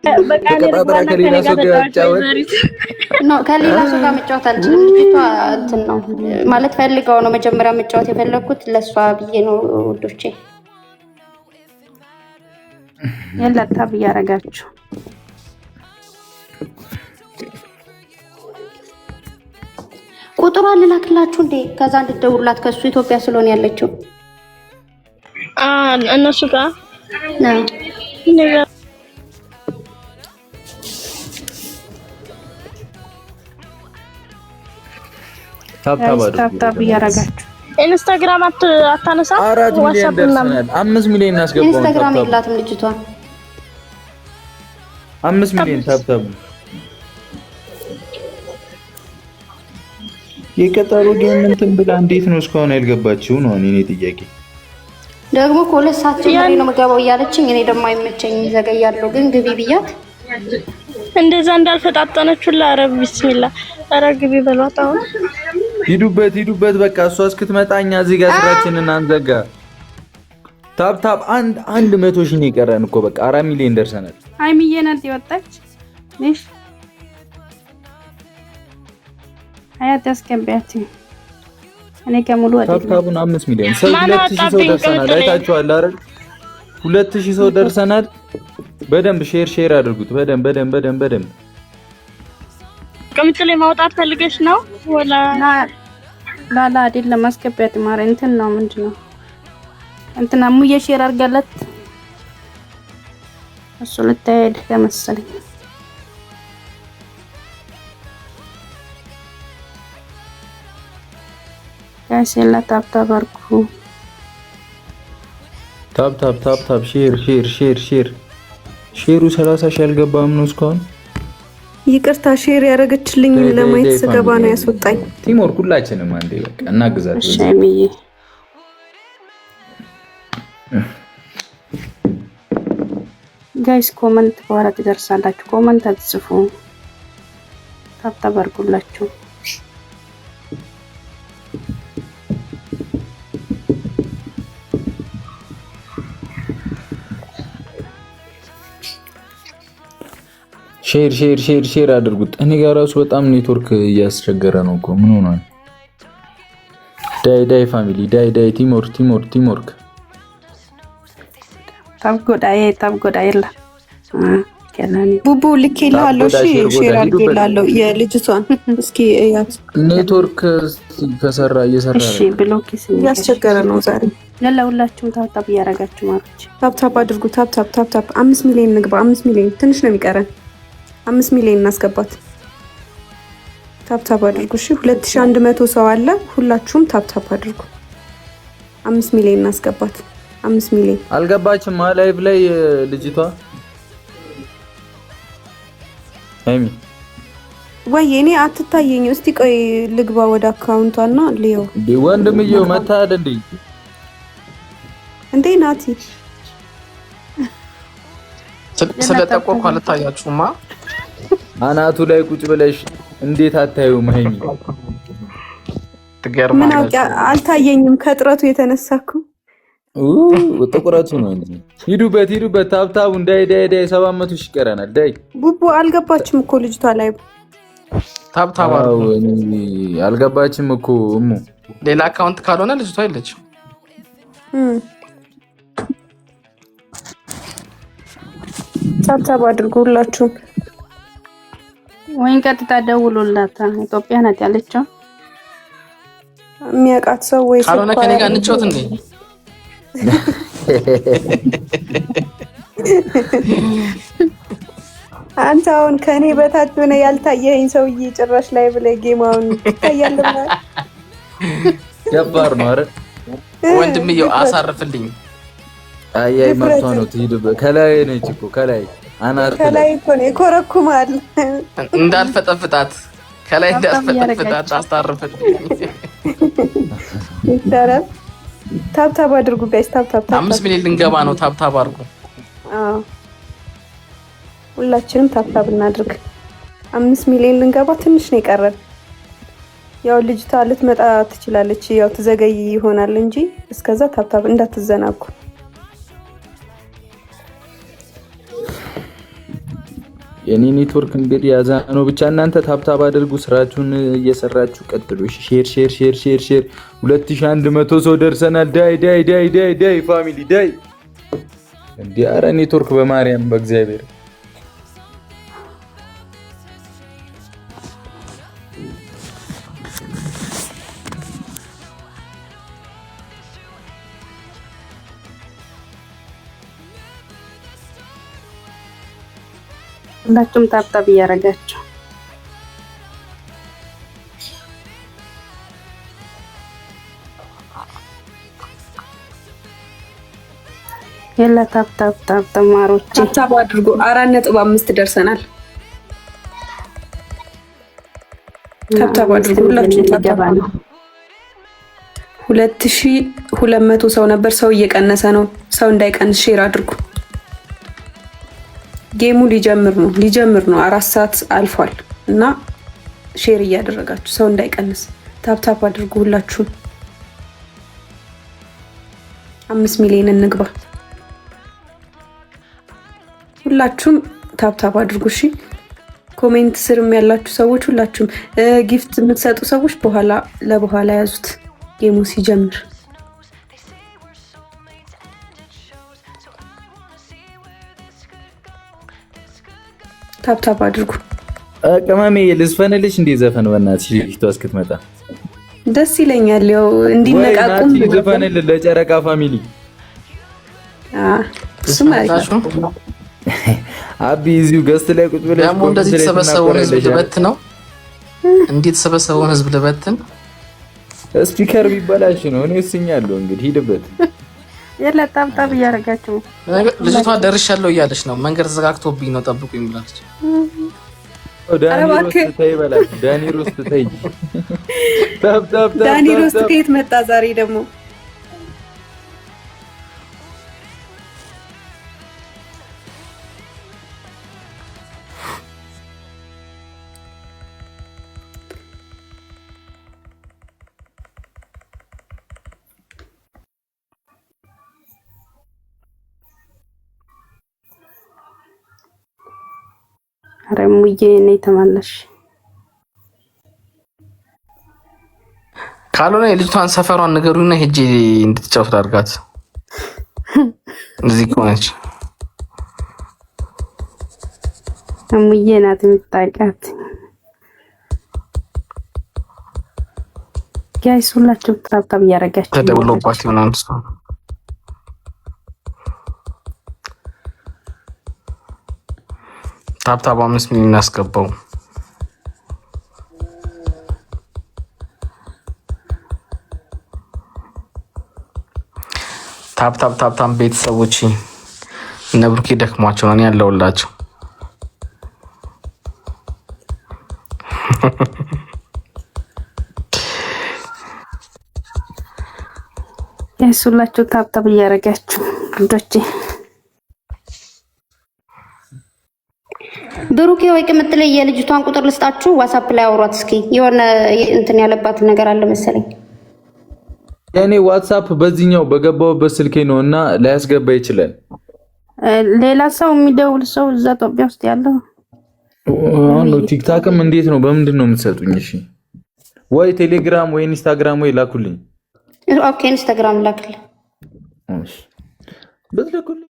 በቃ ከሌላ ሰው ጋር መጫወት አልችልም። ልጅቷ እንትን ነው ማለት ፈልገው ነው መጀመሪያ መጫወት የፈለኩት ለሷ ብዬ ነው ውዶቼ። ያላታ ብያረጋችሁ ቁጥሯን ልላክላችሁ እንዴ? ከዛ እንድትደውሉላት ከሱ ኢትዮጵያ ስለሆነ ያለችው እነሱ ጋር ነው። ታብታብ እያረጋችሁ ኢንስታግራም አታነሳ 4 ሚሊዮን ደርሰናል። 5 ሚሊዮን እናስገባው። ኢንስታግራም የላትም ልጅቷ። 5 ሚሊዮን ታብታብ የቀጠሮ ጌም እንትን ብላ እንዴት ነው እስካሁን ያልገባችው ነው እኔ ጥያቄ። ደግሞ ከሁለት ሰዓት ጀምሬ ነው የምገባው እያለችኝ እኔ ደግሞ አይመቸኝ ዘገያለሁ። ግን ግቢ ብያት እንደዛ እንዳልፈጣጠነችው ለአረብ ቢስሚላ ኧረ ግቢ በሏት። አሁን ሂዱበት በቃ እሷ እስክትመጣኛ እዚህ ጋር ስራችንን አንዘጋ። ታብታብ አንድ 100 ሺህ ነው የቀረን እኮ በቃ 4 ሚሊዮን ደርሰናል። ሃይሚዬ ናት የወጣች ነሽ አያት ያስገባያት እኔ ከሙሉ አይደለም። ታብታቡን 5 ሚሊዮን ሰው 2000 ሰው ደርሰናል። አይታችኋል አይደል? 2000 ሰው ደርሰናል። በደንብ ሼር አድርጉት። በደንብ ቅምጭ ላይ ማውጣት ፈልገሽ ነው ወላ ላላ አይደለም ማስገባት ማረ እንትን ነው ምንድነው እንትና ሙዬ ሼር አድርጋለት እሱ ልትሄድ ከመሰለኝ ጋይስላ ታብታብ አድርጉ። ታብታብ ሼር ሼሩ 30 ሺህ አልገባም ነው እስካሁን። ይቅርታ ሼር ያረጋችልኝ ለማየት ስገባ ነው ያስወጣኝ። ቲሞር ሁላችንም አንዴ በቃ እናግዛለን። እሺ አይሚዬ ጋይስ ኮመንት በኋላ ትደርሳላችሁ። ኮመንት አትጽፉ። ታብታብ አድርጉላችሁ። ሼር አድርጉት። እኔ ጋር ራሱ በጣም ኔትወርክ እያስቸገረ ነው እኮ ምን ሆኗል? ዳይ ፋሚሊ ዳይ ቲምወርክ ታብጎዳ የለ ቡቡ ልኬልሃለሁ። ሼር አድርጌልሃለሁ የልጅቷን እስኪ እያት። ኔትወርክ ከሰራ እየሰራ ነው። እሺ ብሎክስ እያስቸገረ ነው ዛሬ። ለሁላችሁም ታብታብ እያረጋችሁ ማለት ታብታብ አድርጉ። ታብታብ 5 ሚሊዮን ንግባ። 5 ሚሊዮን ትንሽ ነው የሚቀረን። 5 ሚሊዮን እናስገባት። ታብታብ አድርጉ። እሺ 2100 ሰው አለ። ሁላችሁም ታብታብ አድርጉ። 5 ሚሊዮን እናስገባት። 5 ሚሊዮን አልገባችም ላይቭ ላይ ልጅቷ ሃይሚ ወይ እኔ አትታየኝ። እስቲ ቆይ ልግባ ወደ አካውንቷና ልየው። ወንድምየው መታ አይደል እንዴ ናቲ ስለጠቆርኩ አልታያችሁማ። አናቱ ላይ ቁጭ ብለሽ እንዴት አታዩም? ሃይሚ ምን አውቄ አልታየኝም ከጥረቱ የተነሳኩ ጥቁረቱ ነው እንጂ። ሂዱበት ታብታቡ እንዳይ 700 ሺህ ይቀረናል። ዳይ ቡቡ አልገባችም እኮ ልጅቷ ላይ ታብታብ አልገባችም እኮ እሙ። ሌላ አካውንት ካልሆነ ልጅቷ የለችም። ታብታብ አድርጉ ሁላችሁም። ወይን ቀጥታ ደውሉላት። ኢትዮጵያ ናት ያለችው የሚያውቃት ሰው ወይ ካልሆነ ከኔ ጋር እንጫወት እንዴ? አንተ አሁን ከኔ በታች ሆነ ያልታየኝ ሰውዬ ጭራሽ ላይ ብለህ ጌማውን ታያለህ። ገባር ነው አይደል? ወንድምየው አሳርፍልኝ። አይ መጥቶ ነው ትሄድበት። ከላይ ነች እኮ ከላይ አናት ከላይ እኮ ነው ይኮረኩማል። እንዳልፈጠፍጣት ከላይ እንዳልፈጠፍጣት አስታርፍልኝ። ይደረብ። ታብታብ አድርጉ ጋይስ። ታብታብ 5 ሚሊዮን ልንገባ ነው። ታብታብ አድርጉ። አዎ ሁላችንም ታብታብ እናድርግ። 5 ሚሊዮን ልንገባ ትንሽ ነው የቀረን። ያው ልጅቷ ልትመጣ ትችላለች። ያው ትዘገይ ይሆናል እንጂ እስከዛ ታብታብ እንዳትዘናጉ። የኔ ኔትወርክ እንግዲህ ያዛ ነው። ብቻ እናንተ ታብታብ አድርጉ፣ ስራችሁን እየሰራችሁ ቀጥሉ። ሼር ሼር ሼር ሼር ሼር 2100 ሰው ደርሰናል። ዳይ ዳይ ዳይ ዳይ ዳይ ፋሚሊ ዳይ እንዴ! ኧረ ኔትወርክ በማርያም በእግዚአብሔር ሁላችሁም ታብታብ እያደረጋችሁ የለ ታብታብ ተማሮች ታብታብ አድርጉ። 4.5 ደርሰናል። ታብታብ አድርጉ ሁላችሁም ታብታብ። 2200 ሰው ነበር። ሰው እየቀነሰ ነው። ሰው እንዳይቀንስ ሼር አድርጉ። ጌሙ ሊጀምር ነው። 4 ሰዓት አልፏል እና ሼር እያደረጋችሁ ሰው እንዳይቀንስ ታብታብ አድርጉ ሁላችሁም። 5 ሚሊዮን እንግባ። ሁላችሁም ታብታብ አድርጉ እሺ። ኮሜንት ስርም ያላችሁ ሰዎች ሁላችሁም ጊፍት የምትሰጡ ሰዎች ለበኋላ ያዙት ጌሙ ሲጀምር። ታብታብ አድርጉ። ቅመሜ ልዝፈንልሽ እንዴ? ዘፈን በእናትሽ ልጅቷ እስክትመጣ ደስ ይለኛል። ያው እንዲነቃቁም ልዝፈንልሽ ለጨረቃ ፋሚሊ። እሱም አሪፍ አቢ እዚሁ ገስት ላይ ቁጭ ብለሽ ደግሞ እንደዚህ ተሰበሰበውን ህዝብ ልበት ነው። እንዴት ተሰበሰበውን ህዝብ ልበትን? ስፒከር ቢበላሽ ነው። እኔ ወስኛለሁ እንግዲህ ሂድበት። የለ ታብታብ እያደረጋችሁ ልጅቷ ደርሻለሁ እያለች ነው። መንገድ ተዘጋግቶብኝ ነው ጠብቁኝ ብላለች። ዳኒ ሮስት ተይ። ዳኒ ሮስት ከየት መጣ ዛሬ ደግሞ? ረሙዬ ነይ ተመለሽ። ካልሆነ የልጅቷን ሰፈሯን ንገሩና ሄጄ እንድትጫወት አድርጋት። እዚህ ቆነች ረሙዬ ናት የምታውቃት። ጋይስ ሁላችሁ ታብታብ እያደረጋችሁ ተደውሎባት ይሆናል። ታብታብ 5 ሚሊዮን እናስገባው። ታብታብ ቤተሰቦች እነ ብሩኬ ደክሟቸው ነው ያለውላቸው። ሁላችሁ ታብታብ እያደረጋችሁ ልጆቼ። ብሩኬ ወይ ቅምጥል የልጅቷን ቁጥር ልስጣችሁ፣ ዋትስአፕ ላይ አውሯት እስኪ። የሆነ እንትን ያለባት ነገር አለ መሰለኝ። የኔ ዋትስአፕ በዚህኛው በገባውበት ስልኬ ነውና ላያስገባ ይችላል። ሌላ ሰው የሚደውል ሰው እዛ ኢትዮጵያ ውስጥ ያለው አሁን ቲክታክም እንዴት ነው? በምንድን ነው የምትሰጡኝ? እሺ ወይ ቴሌግራም ወይ ኢንስታግራም ወይ ላኩልኝ። ኦኬ ኢንስታግራም ላክልኝ። እሺ በትልኩልኝ